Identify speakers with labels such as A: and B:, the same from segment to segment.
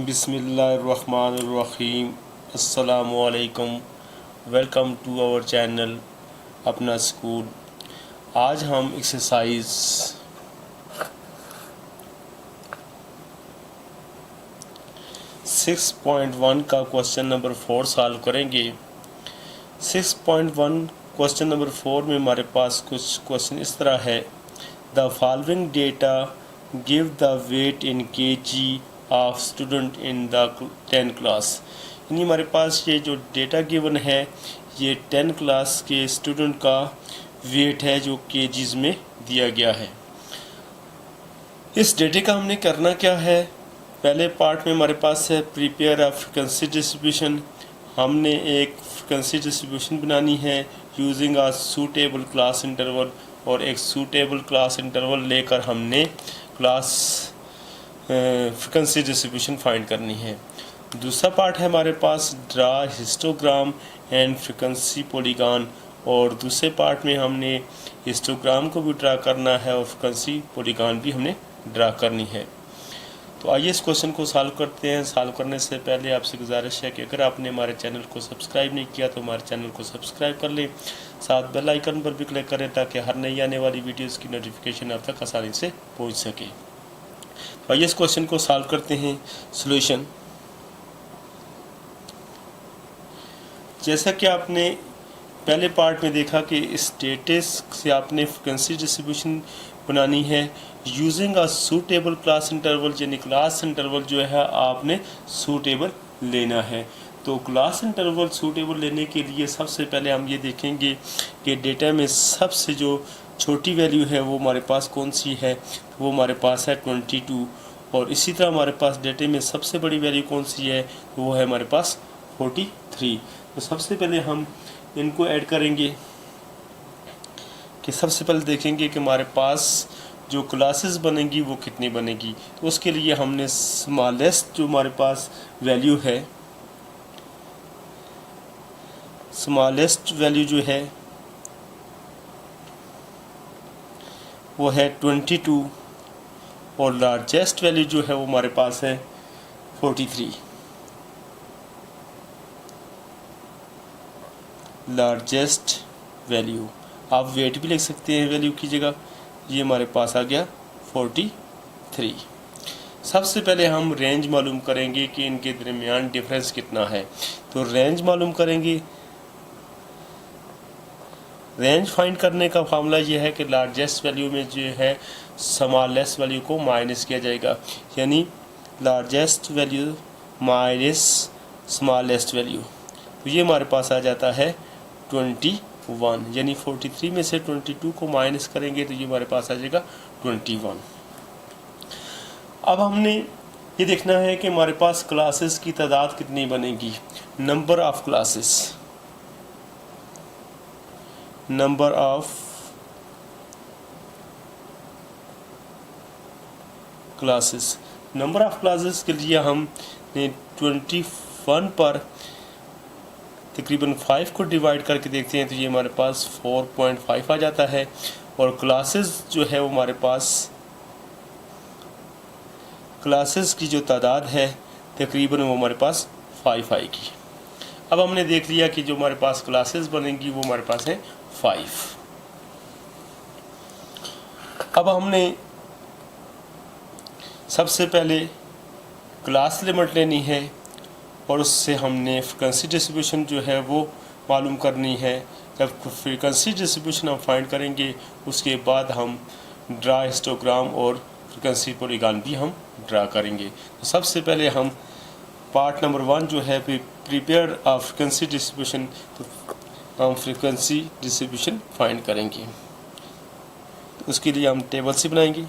A: बिस्मिल्लाहिर्रहमानिर्रहीम। अस्सलामुअलैकुम। Welcome to our channel अपना स्कूल। आज हम एक्सरसाइज 6.1 का क्वेश्चन नंबर 4 सॉल्व करेंगे। 6.1 क्वेश्चन नंबर 4 में हमारे पास कुछ क्वेश्चन इस तरह है। The following data give the weight in KG of student in the 10 class. यानी हमारे पास ये जो डेटा गिवन है ये 10 क्लास के स्टूडेंट का वेट है जो केजीज में दिया गया है। इस डेटे का हमने करना क्या है, पहले पार्ट में हमारे पास है प्रिपेयर अ फ्रीक्वेंसी डिस्ट्रीब्यूशन। हमने एक फ्रीक्वेंसी डिस्ट्रीब्यूशन बनानी है using a suitable class interval, और एक सूटेबल क्लास इंटरवल लेकर हमने क्लास फ्रीक्वेंसी डिस्ट्रीब्यूशन फाइंड करनी है। दूसरा पार्ट है हमारे पास draw histogram and frequency polygon, और दूसरे पार्ट में हमने हिस्टोग्राम को भी ड्रा करना है और फ्रीक्वेंसी पॉलीगॉन भी हमने ड्रा करनी है। तो आइए इस क्वेश्चन को सॉल्व करते हैं। सॉल्व करने से पहले आपसे गुजारिश है कि अगर आपने हमारे चैनल को सब्सक्राइब नहीं किया तो हमारे चैनल को सब्सक्राइब कर लें, साथ बेल आइकन पर भी क्लिक करें ताकि हर नई आने वाली वीडियोस की नोटिफिकेशन आप तक आसानी से पहुंच सके। तो आइए इस क्वेश्चन को सॉल्व करते हैं। सॉल्यूशन, जैसा कि आपने पहले पार्ट में देखा कि इस डेटे से आपने फ्रीक्वेंसी डिस्ट्रीब्यूशन बनानी है using a suitable class interval, यानी क्लास इंटरवल जो है आपने सूटेबल लेना है। तो क्लास इंटरवल सूटेबल लेने के लिए सबसे पहले हम ये देखेंगे कि डेटा में सबसे जो छोटी वैल्यू है वो हमारे पास कौन सी है, वो हमारे पास है 22, और इसी तरह हमारे पास डेटे में सबसे बड़ी वैल्यू कौन सी है, तो वो है हमारे पास 43। तो सबसे पहले हम इनको ऐड करेंगे कि सबसे पहले देखेंगे कि हमारे पास जो क्लासेस बनेंगी वो कितनी बनेगी। तो उसके लिए हमने स्मॉलेस्ट जो हमारे पास वैल्यू है, स्मॉलेस्ट वैल्यू जो है वो है 22, और लार्जेस्ट वैल्यू जो है वो हमारे पास है 43। लार्जेस्ट वैल्यू, आप वेट भी लिख सकते हैं वैल्यू की जगह, ये हमारे पास आ गया 43। सबसे पहले हम रेंज मालूम करेंगे कि इनके दरमियान डिफरेंस कितना है। तो रेंज मालूम करेंगे। रेंज फाइंड करने का फार्मूला ये है कि लार्जेस्ट वैल्यू में जो है स्मॉलेस्ट वैल्यू को माइनस किया जाएगा, यानी largest value minus smallest value. तो ये हमारे पास आ जाता है 21, यानी 43 में से 22 को माइनस करेंगे तो ये हमारे पास आ जाएगा 21। अब हमने ये देखना है कि हमारे पास क्लासेस की तादाद कितनी बनेगी। Number of classes, number of classes, number of classes के लिए हमने 21 पर तकरीबन 5 को डिवाइड करके देखते हैं तो ये हमारे पास 4.5 आ जाता है, और क्लासेस जो है वो हमारे पास क्लासेस की जो तादाद है तकरीबन वो हमारे पास 5 आएगी। अब हमने देख लिया कि जो हमारे पास क्लासेस बनेंगी वो हमारे पास है 5। अब हमने सबसे पहले क्लास लिमिट लेनी है और उससे हमने फ्रीक्वेंसी डिस्ट्रीब्यूशन जो है वो मालूम करनी है। जब फ्रीक्वेंसी डिस्ट्रीब्यूशन हम फाइंड करेंगे उसके बाद हम ड्रा हिस्टोग्राम और फ्रीक्वेंसी पॉलीगॉन भी हम ड्रा करेंगे। तो सबसे पहले हम पार्ट नंबर 1 जो है प्रिपेयर अ फ्रीक्वेंसी डिस्ट्रीब्यूशन, तो हम फ्रीक्वेंसी डिस्ट्रीब्यूशन फाइंड करेंगे। तो उसके लिए हम टेबल से बनाएंगे।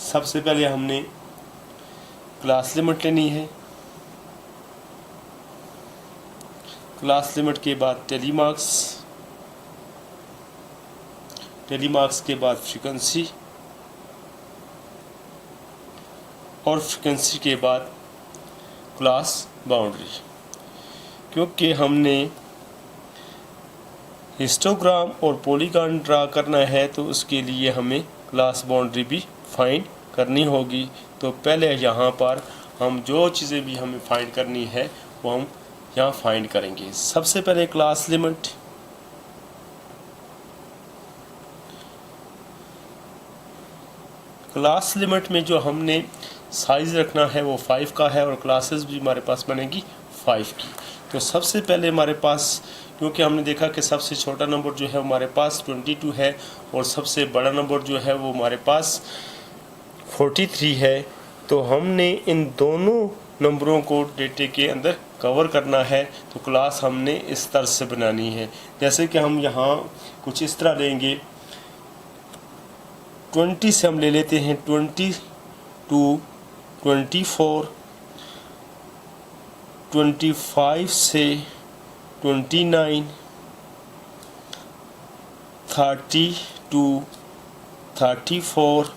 A: सबसे पहले हमने क्लास लिमिट लेनी है, क्लास लिमिट के बाद टेली मार्क्स, टेली मार्क्स के बाद फ्रीक्वेंसी, और फ्रीक्वेंसी के बाद क्लास बाउंड्री। क्योंकि हमने हिस्टोग्राम और पॉलीगॉन ड्रा करना है तो उसके लिए हमें क्लास बाउंड्री भी फाइंड करनी होगी। तो पहले यहाँ पर हम जो चीज़ें भी हमें फाइंड करनी है वो हम यहाँ फाइंड करेंगे। सबसे पहले क्लास लिमिट, क्लास लिमिट में जो हमने साइज़ रखना है वो 5 का है और क्लासेस भी हमारे पास बनेगी 5 की। तो सबसे पहले हमारे पास, क्योंकि हमने देखा कि सबसे छोटा नंबर जो है हमारे पास 22 है और सबसे बड़ा नंबर जो है वो हमारे पास 43 है, तो हमने इन दोनों नंबरों को डेटे के अंदर कवर करना है। तो क्लास हमने इस तरह से बनानी है, जैसे कि हम यहाँ कुछ इस तरह लेंगे। 20 से हम ले लेते हैं 22, 24, 25 से 29, 32, 34,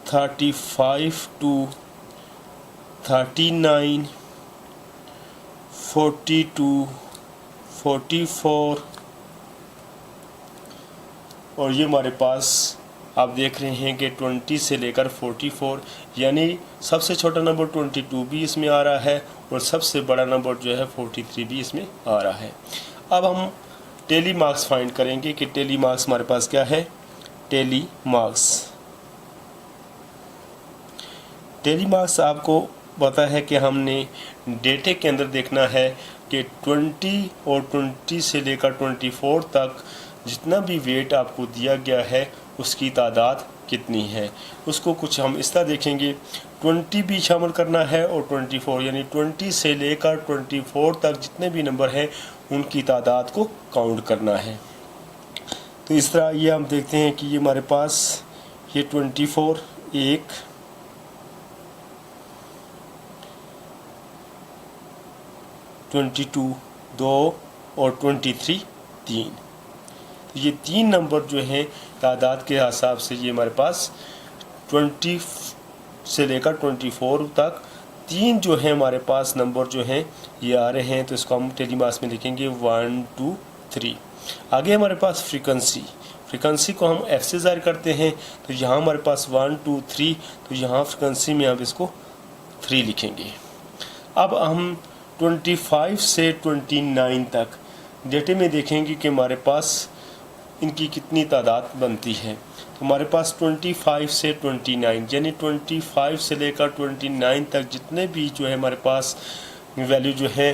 A: 35 to 39, 42, 44 और ये हमारे पास आप देख रहे हैं कि 20 से लेकर 44, यानी सबसे छोटा नंबर 22 भी इसमें आ रहा है और सबसे बड़ा नंबर जो है 43 भी इसमें आ रहा है। अब हम टेली मार्क्स फाइंड करेंगे कि टेली मार्क्स हमारे पास क्या है। टेली मार्क्स आपको पता है कि हमने डेटे के अंदर देखना है कि 20 और 20 से लेकर 24 तक जितना भी वेट आपको दिया गया है उसकी तादाद कितनी है। उसको कुछ हम इस तरह देखेंगे, 20 भी शामिल करना है और 24, यानी 20 से लेकर 24 तक जितने भी नंबर हैं उनकी तादाद को काउंट करना है। तो इस तरह ये हम देखते हैं कि ये हमारे पास ये 24 1, 22 2 और 23 3। तो ये 3 नंबर जो हैं तादाद के हिसाब से ये हमारे पास 20 से लेकर 24 तक 3 जो है हमारे पास नंबर जो हैं ये आ रहे हैं। तो इसको हम टेली मार्क्स में लिखेंगे 1 2 3। आगे हमारे पास फ्रीक्वेंसी को हम F से ज़ाहिर करते हैं। तो यहाँ हमारे पास 1 2 3, तो यहाँ फ्रीक्वेंसी में अब इसको 3 लिखेंगे। अब हम 25 से 29 तक डेटे में देखेंगे कि हमारे पास इनकी कितनी तादाद बनती है। तो हमारे पास 25 से 29, यानी 25 से लेकर 29 तक जितने भी जो है हमारे पास वैल्यू जो है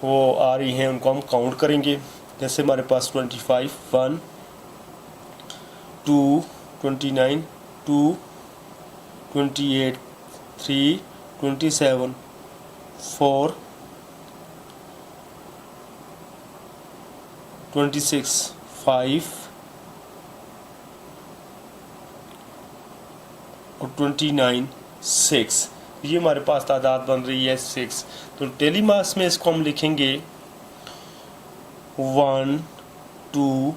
A: वो आ रही हैं उनको हम काउंट करेंगे। जैसे हमारे पास 25 1 2 29 2 28 3 27 4 26 5 और 29 6, ये हमारे पास तादाद बन रही है 6। तो टेली मार्क्स में इसको हम लिखेंगे 1 2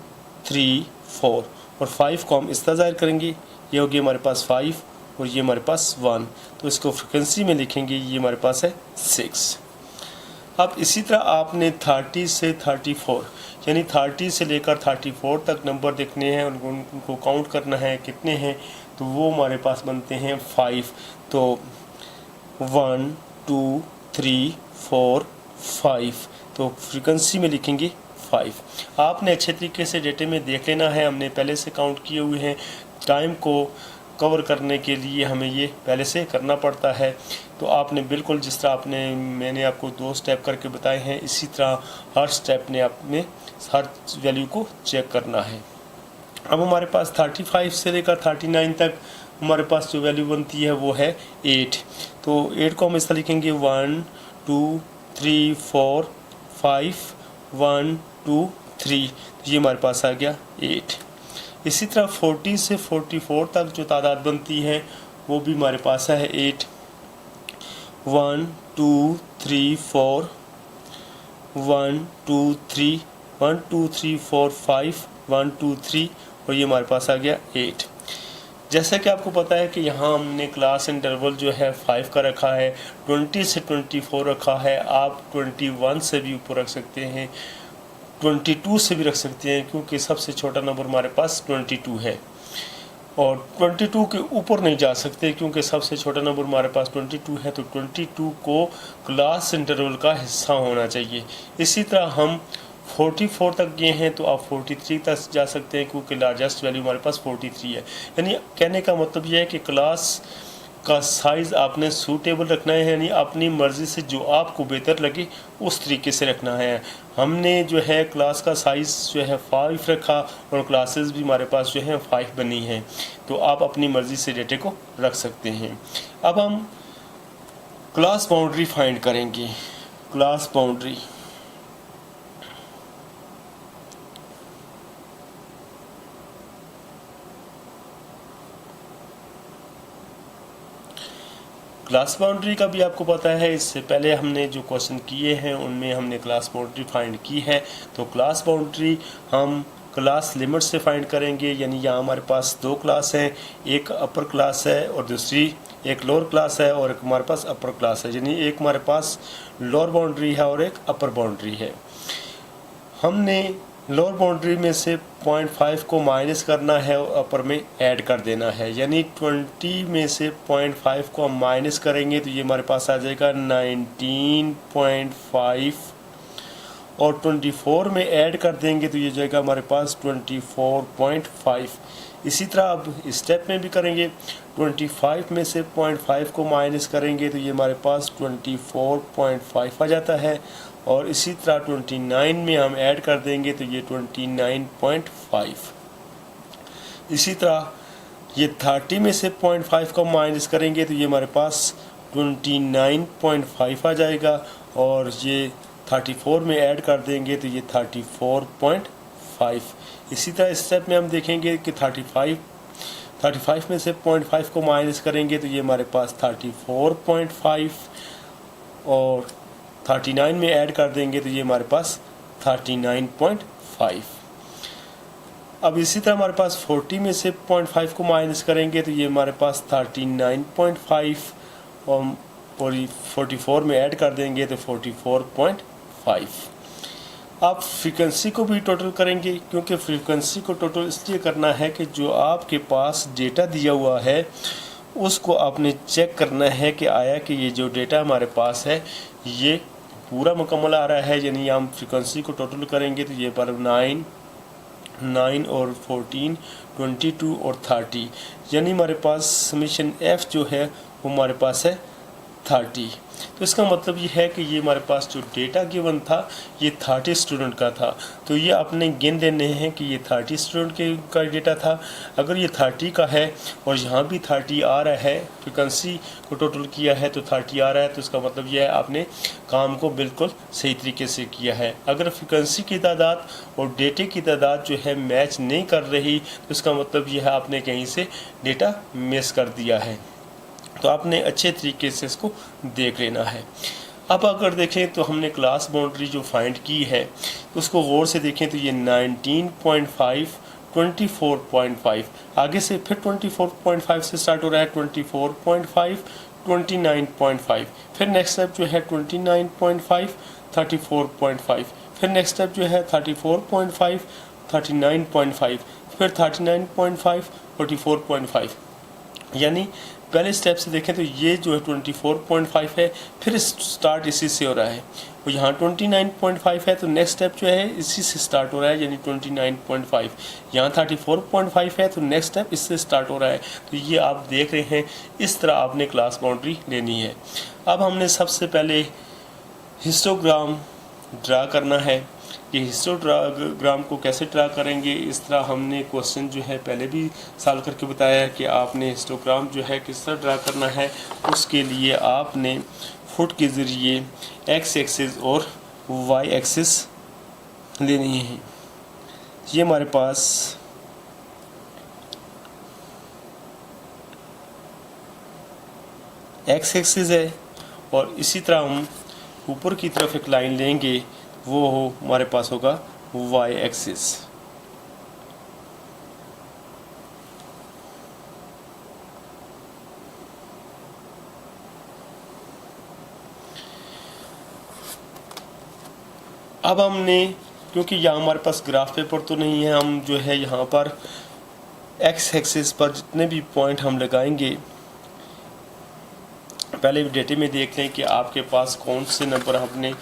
A: 3 4 और 5 को हम इस तरह ज़ाहिर करेंगे। ये होगी हमारे पास 5 और ये हमारे पास 1, तो इसको फ्रिक्वेंसी में लिखेंगे, ये हमारे पास है 6। अब इसी तरह आपने 30 से 34, यानी 30 से लेकर 34 तक नंबर देखने हैं, उनको काउंट करना है कितने हैं। तो वो हमारे पास बनते हैं 5। तो 1 2 3 4 5, तो फ्रीक्वेंसी में लिखेंगे 5। आपने अच्छे तरीके से डेटे में देख लेना है, हमने पहले से काउंट किए हुए हैं। टाइम को कवर करने के लिए हमें ये पहले से करना पड़ता है। तो आपने बिल्कुल जिस तरह मैंने आपको 2 स्टेप करके बताए हैं, इसी तरह हर स्टेप ने आपने हर वैल्यू को चेक करना है। अब हमारे पास 35 से लेकर 39 तक हमारे पास जो वैल्यू बनती है वो है 8। तो 8 को हम इस तरह लिखेंगे 1 2 3 4 5 1 2 3, तो ये हमारे पास आ गया 8। इसी तरह 40 से 44 तक जो तादाद बनती है वो भी हमारे पास है 8। 1 2 3 4 1 2 3 1 2 3 4 5 1 2 3 और ये हमारे पास आ गया 8। जैसा कि आपको पता है कि यहाँ हमने क्लास इंटरवल जो है 5 का रखा है, 20 से 24 रखा है। आप 21 से भी ऊपर रख सकते हैं, 22 से भी रख सकते हैं, क्योंकि सबसे छोटा नंबर हमारे पास 22 है। और 22 के ऊपर नहीं जा सकते क्योंकि सबसे छोटा नंबर हमारे पास 22 है, तो 22 को क्लास इंटरवल का हिस्सा होना चाहिए। इसी तरह हम 44 तक गए हैं तो आप 43 तक जा सकते हैं क्योंकि लार्जेस्ट वैल्यू हमारे पास 43 है। यानी कहने का मतलब यह है कि क्लास का साइज़ आपने सूटेबल रखना है, यानी अपनी मर्ज़ी से जो आपको बेहतर लगे उस तरीके से रखना है। हमने जो है क्लास का साइज़ जो है 5 रखा और क्लासेस भी हमारे पास जो है 5 बनी हैं, तो आप अपनी मर्ज़ी से डेटे को रख सकते हैं। अब हम क्लास बाउंड्री फाइंड करेंगे। क्लास बाउंड्री क्लास बाउंड्री का भी आपको पता है, इससे पहले हमने जो क्वेश्चन किए हैं उनमें हमने क्लास बाउंड्री फाइंड की है। तो क्लास बाउंड्री हम क्लास लिमिट से फाइंड करेंगे, यानी यहाँ हमारे पास दो क्लास हैं, एक अपर क्लास है और दूसरी एक लोअर क्लास है और एक हमारे पास अपर क्लास है, यानी एक हमारे पास लोअर बाउंड्री है और एक अपर बाउंड्री है। हमने लोअर बाउंड्री में से 0.5 को माइनस करना है और अपर में ऐड कर देना है, यानी 20 में से 0.5 को हम माइनस करेंगे तो ये हमारे पास आ जाएगा 19.5 और 24 में ऐड कर देंगे तो ये जाएगा हमारे पास 24.5। इसी तरह अब स्टेप में भी करेंगे, 25 में से 0.5 को माइनस करेंगे तो ये हमारे पास 24.5 आ जाता है और इसी तरह 29 में हम ऐड कर देंगे तो ये 29.5। इसी तरह ये 30 में से 0.5 को माइनस करेंगे तो ये हमारे पास 29.5 आ जाएगा और ये 34 में ऐड कर देंगे तो ये 34.5। इसी तरह स्टेप में हम देखेंगे कि 35 में से 0.5 को माइनस करेंगे तो ये हमारे पास 34.5 और 39 में ऐड कर देंगे तो ये हमारे पास 39.5। अब इसी तरह हमारे पास 40 में से 0.5 को माइनस करेंगे तो ये हमारे पास 39.5 और 44 में ऐड कर देंगे तो 44.5। आप फ्रीक्वेंसी को भी टोटल करेंगे क्योंकि फ्रीक्वेंसी को टोटल इसलिए करना है कि जो आपके पास डेटा दिया हुआ है उसको आपने चेक करना है कि आया कि ये जो डेटा हमारे पास है ये पूरा मुकम्मल आ रहा है, यानी हम फ्रीक्वेंसी को टोटल करेंगे तो ये पर 9 और 14, 22 और 30, यानी हमारे पास समीशन एफ जो है वो हमारे पास है 30। तो इसका मतलब ये है कि ये हमारे पास जो डेटा गिवन था ये 30 स्टूडेंट का था, तो ये आपने गिन देने हैं कि ये 30 स्टूडेंट का डेटा था। अगर ये 30 का है और यहाँ भी 30 आ रहा है, फ्रिक्वेंसी को टोटल किया है तो 30 आ रहा है, तो इसका मतलब ये है आपने काम को बिल्कुल सही तरीके से किया है। अगर फ्रिक्वेंसी की तादाद और डेटे की तादाद जो है मैच नहीं कर रही तो इसका मतलब ये है आपने कहीं से डेटा मिस कर दिया है, तो आपने अच्छे तरीके से इसको देख लेना है। अब अगर देखें तो हमने क्लास बाउंड्री जो फाइंड की है उसको गौर से देखें तो ये 19.5, 24.5, आगे से फिर 24.5 से स्टार्ट हो रहा है, 24.5, 29.5, फिर नेक्स्ट स्टेप जो है 29.5, 34.5, फिर नेक्स्ट स्टेप जो है 34.5, 39.5, फिर 39.5, 44.5। यानी पहले स्टेप से देखें तो ये जो है 24.5 है, फिर स्टार्ट इसी से हो रहा है, और यहाँ 29.5 है तो नेक्स्ट स्टेप जो है इसी से स्टार्ट हो रहा है, यानी 29.5। यहाँ 34.5 है तो नेक्स्ट स्टेप इससे स्टार्ट हो रहा है। तो ये आप देख रहे हैं, इस तरह आपने क्लास बाउंड्री लेनी है। अब हमने सबसे पहले हिस्टोग्राम ड्रा करना है। ये हिस्टोग्राम को कैसे ड्रा करेंगे, इस तरह हमने क्वेश्चन जो है पहले भी सॉल्व करके बताया है कि आपने हिस्टोग्राम जो है किस तरह ड्रा करना है। उसके लिए आपने फुट के ज़रिए एक्स एक्सिस और वाई एक्सिस लेनी है। ये हमारे पास एक्स एक्सिस है और इसी तरह हम ऊपर की तरफ एक लाइन लेंगे, वो हमारे पास होगा वाई एक्सिस। अब हमने, क्योंकि यहाँ हमारे पास ग्राफ पेपर तो नहीं है, हम जो है यहाँ पर एक्स एक्सिस पर जितने भी पॉइंट हम लगाएंगे, पहले डेटे में देख लें कि आपके पास कौन से नंबर हमने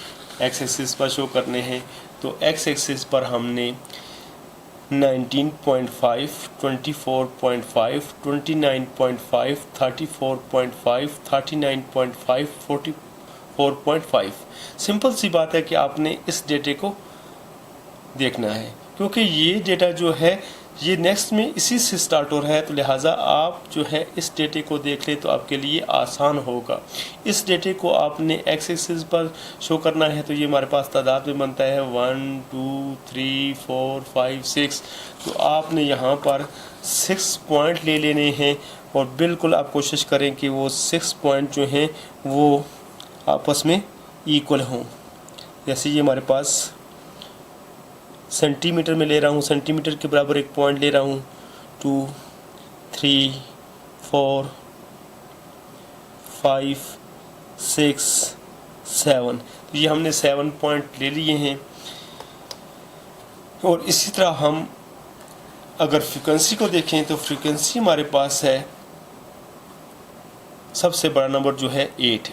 A: एक्स एक्सिस पर शो करने हैं। तो एक्स एक्सिस पर हमने 19.5, 24.5, 29.5, 34.5, 39.5, 44.5। सिंपल सी बात है कि आपने इस डेटे को देखना है, क्योंकि ये डेटा जो है ये नेक्स्ट में इसी से स्टार्ट हो रहा है, तो लिहाजा आप जो है इस डेटे को देख ले तो आपके लिए आसान होगा। इस डेटे को आपने एक्स एक्सिस पर शो करना है, तो ये हमारे पास तादाद में बनता है 1 2 3 4 5 6। तो आपने यहाँ पर 6 पॉइंट ले लेने हैं और बिल्कुल आप कोशिश करें कि वो 6 पॉइंट जो हैं वो आपस में इक्वल हों। जैसे ये हमारे पास सेंटीमीटर में ले रहा हूँ, सेंटीमीटर के बराबर एक पॉइंट ले रहा हूँ, 2 3 4 5 6 7। तो ये हमने 7 पॉइंट ले लिए हैं। और इसी तरह हम अगर फ्रीक्वेंसी को देखें तो फ्रीक्वेंसी हमारे पास है सबसे बड़ा नंबर जो है 8।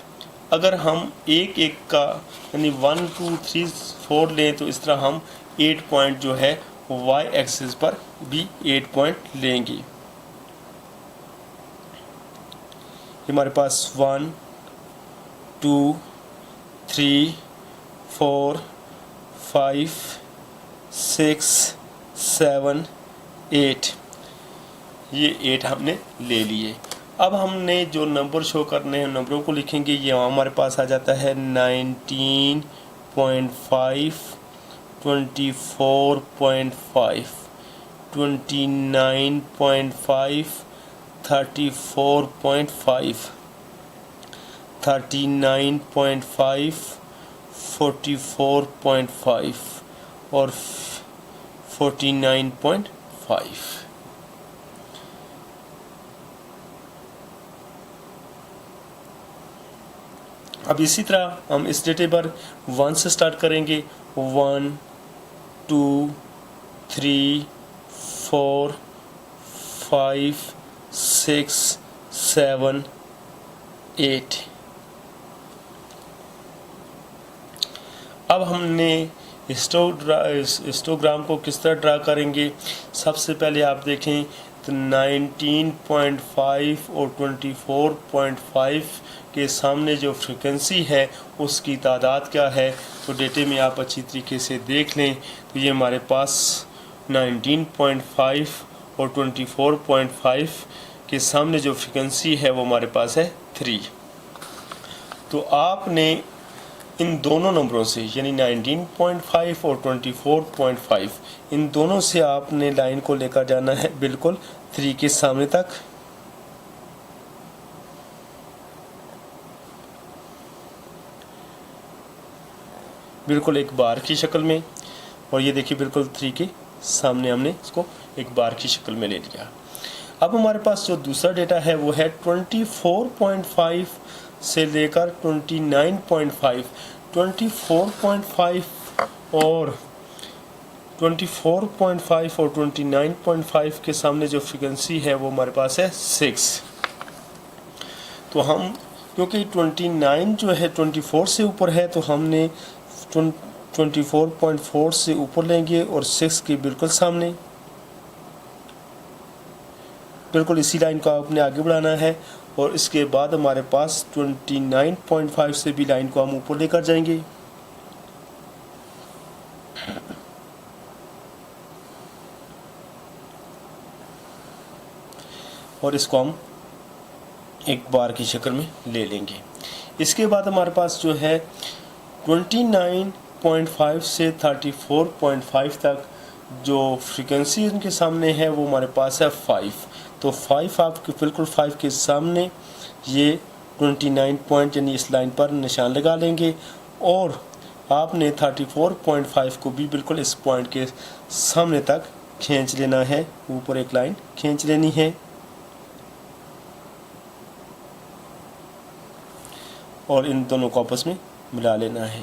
A: अगर हम एक एक का यानी 1 2 3 4 लें तो इस तरह हम 8 पॉइंट जो है y एक्सिस पर भी 8 पॉइंट लेंगे। हमारे पास 1 2 3 4 5 6 7 8, ये 8 हमने ले लिए। अब हमने जो नंबर शो करने हैं नंबरों को लिखेंगे। ये हमारे पास आ जाता है 19.5, 24.5, 29.5, 34.5, 39.5, 44.5 और 49.5। अब इसी तरह हम इस डेटे पर 1 से स्टार्ट करेंगे। 1 2 3 4 5 6 7 8। अब हमने हिस्टोग्राम को किस तरह ड्रा करेंगे। सबसे पहले आप देखें तो 19.5 और 24.5 के सामने जो फ्रीक्वेंसी है उसकी तादाद क्या है। तो डेटे में आप अच्छी तरीके से देख लें तो ये हमारे पास 19.5 और 24.5 के सामने जो फ्रीक्वेंसी है वो हमारे पास है 3। तो आपने इन दोनों नंबरों से यानी 19.5 और 24.5 इन दोनों से आपने लाइन को लेकर जाना है बिल्कुल 3 के सामने तक। बिल्कुल एक बार की शक्ल में। और ये देखिए बिल्कुल 3 के सामने हमने इसको एक बार की शक्ल में ले लिया। अब हमारे पास जो दूसरा डेटा है वो है 24.5 से लेकर 29.5। 24.5 और 24.5 और 29.5 के सामने जो फ्रीक्वेंसी है वो हमारे पास है 6। तो हम क्योंकि 29 जो है 24 से ऊपर है तो हमने 24.4 से ऊपर लेंगे और 6 के बिल्कुल सामने। बिल्कुल इसी लाइन को आपने आगे बढ़ाना है और इसके बाद हमारे पास 29.5 से भी लाइन को हम ऊपर लेकर जाएंगे। और इसको हम एक बार की शक्ल में ले लेंगे। इसके बाद हमारे पास जो है 29.5 से 34.5 तक जो फ्रीक्वेंसी उनके सामने है वो हमारे पास है 5। तो 5 आपके बिल्कुल 5 के सामने ये 29 पॉइंट यानी इस लाइन पर निशान लगा लेंगे और आपने 34.5 को भी बिल्कुल इस पॉइंट के सामने तक खींच लेना है। ऊपर एक लाइन खींच लेनी है और इन दोनों को आपस में मिला लेना है।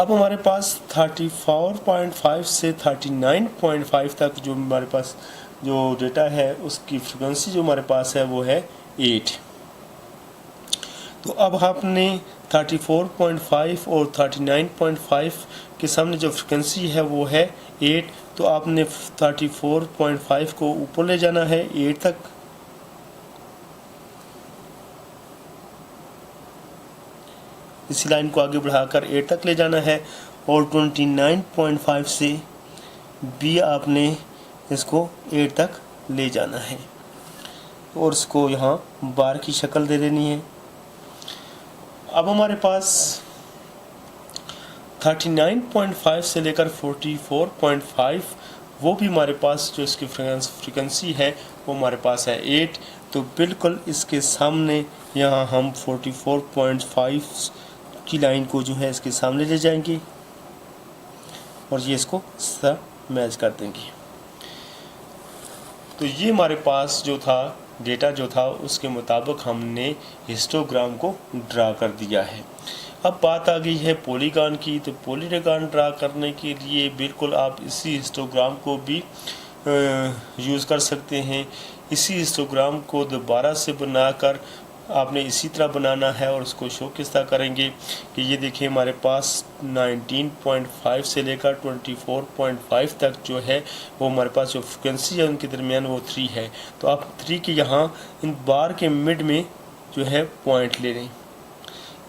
A: अब हमारे पास 34.5 से 39.5 तक जो हमारे पास जो डेटा है उसकी फ्रिक्वेंसी जो हमारे पास है वो है 8। तो अब आपने 34.5 और 39.5 के सामने जो फ्रिक्वेंसी है वो है 8, तो आपने 34.5 को ऊपर ले जाना है 8 तक, इसी लाइन को आगे बढ़ाकर 8 तक ले जाना है, और 29.5 से भी आपने इसको 8 तक ले जाना है और इसको यहाँ बार की शक्ल दे देनी है। अब हमारे पास 39.5 से लेकर 44.5 वो भी हमारे पास जो इसकी फ्रीक्वेंसी है वो हमारे पास है 8, तो बिल्कुल इसके सामने यहाँ हम 44.5 की लाइन को जो है इसके सामने ले जाएंगे और ये इसको मैच कर देंगे। तो ये हमारे पास जो था डेटा जो था उसके मुताबिक हमने हिस्टोग्राम को ड्रा कर दिया है। अब बात आ गई है पॉलीगॉन की। तो पॉलीगॉन ड्रा करने के लिए बिल्कुल आप इसी हिस्टोग्राम को भी यूज़ कर सकते हैं। इसी हिस्टोग्राम को दोबारा से बनाकर आपने इसी तरह बनाना है और उसको शो किस तरह करेंगे कि ये देखिए हमारे पास 19.5 से लेकर 24.5 तक जो है वो हमारे पास जो फ्रिक्वेंसी है उनके दरमियान वो 3 है। तो आप 3 के यहाँ इन बार के मिड में जो है पॉइंट ले लें।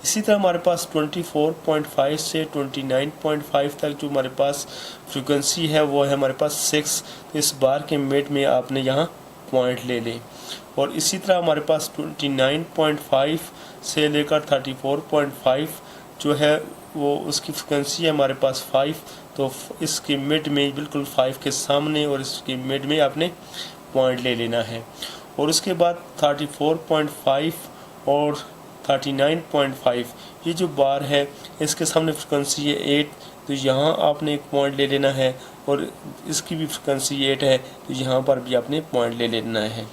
A: इसी तरह हमारे पास 24.5 से 29.5 तक जो हमारे पास फ्रिक्वेंसी है वो है हमारे पास 6, तो इस बार के मिड में आपने यहाँ पॉइंट ले लें। और इसी तरह हमारे पास 29.5 से लेकर 34.5 जो है वो उसकी फ्रिक्वेंसी है हमारे पास 5, तो इसके मिड में बिल्कुल 5 के सामने और इसके मिड में आपने पॉइंट ले लेना है। और उसके बाद 34.5 और 39.5 ये जो बार है इसके सामने फ्रिक्वेंसी है 8, तो यहाँ आपने एक पॉइंट ले लेना है, और इसकी भी फ्रिक्वेंसी 8 है तो यहाँ पर भी आपने पॉइंट ले लेना है।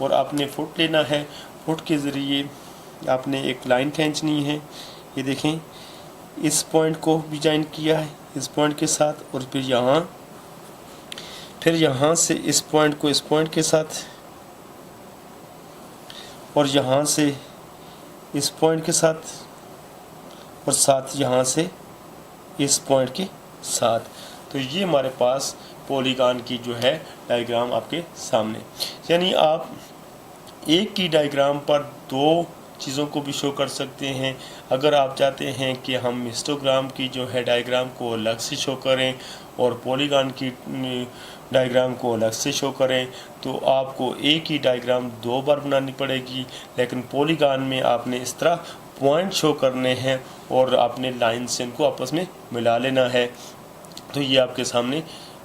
A: और आपने फुट लेना है, फुट के ज़रिए आपने एक लाइन खींचनी है। ये देखें इस पॉइंट को भी ज्वाइन किया है इस पॉइंट के साथ, और फिर यहाँ से इस पॉइंट को इस पॉइंट के साथ, और यहाँ से इस पॉइंट के साथ, और साथ यहाँ से इस पॉइंट के साथ। तो ये हमारे पास पॉलीगॉन की जो है डायग्राम आपके सामने। यानी आप एक की डायग्राम पर दो चीज़ों को भी शो कर सकते हैं। अगर आप चाहते हैं कि हम हिस्टोग्राम की जो है डायग्राम को अलग से शो करें और पॉलीगॉन की डायग्राम को अलग से शो करें, तो आपको एक ही डायग्राम 2 बार बनानी पड़ेगी। लेकिन पॉलीगॉन में आपने इस तरह पॉइंट शो करने हैं और आपने लाइन से इनको आपस में मिला लेना है। तो ये आपके सामने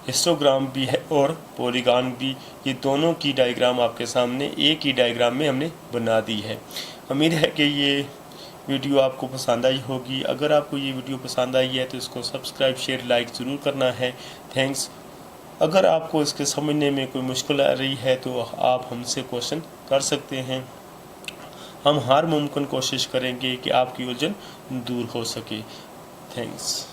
A: हिस्टोग्राम भी है और पॉलीगॉन भी, ये दोनों की डायग्राम आपके सामने एक ही डायग्राम में हमने बना दी है। उम्मीद है कि ये वीडियो आपको पसंद आई होगी। अगर आपको ये वीडियो पसंद आई है तो इसको सब्सक्राइब शेयर लाइक ज़रूर करना है। थैंक्स। अगर आपको इसके समझने में कोई मुश्किल आ रही है तो आप हमसे क्वेश्चन कर सकते हैं। हम हर मुमकिन कोशिश करेंगे कि आपकी उलझन दूर हो सके। थैंक्स।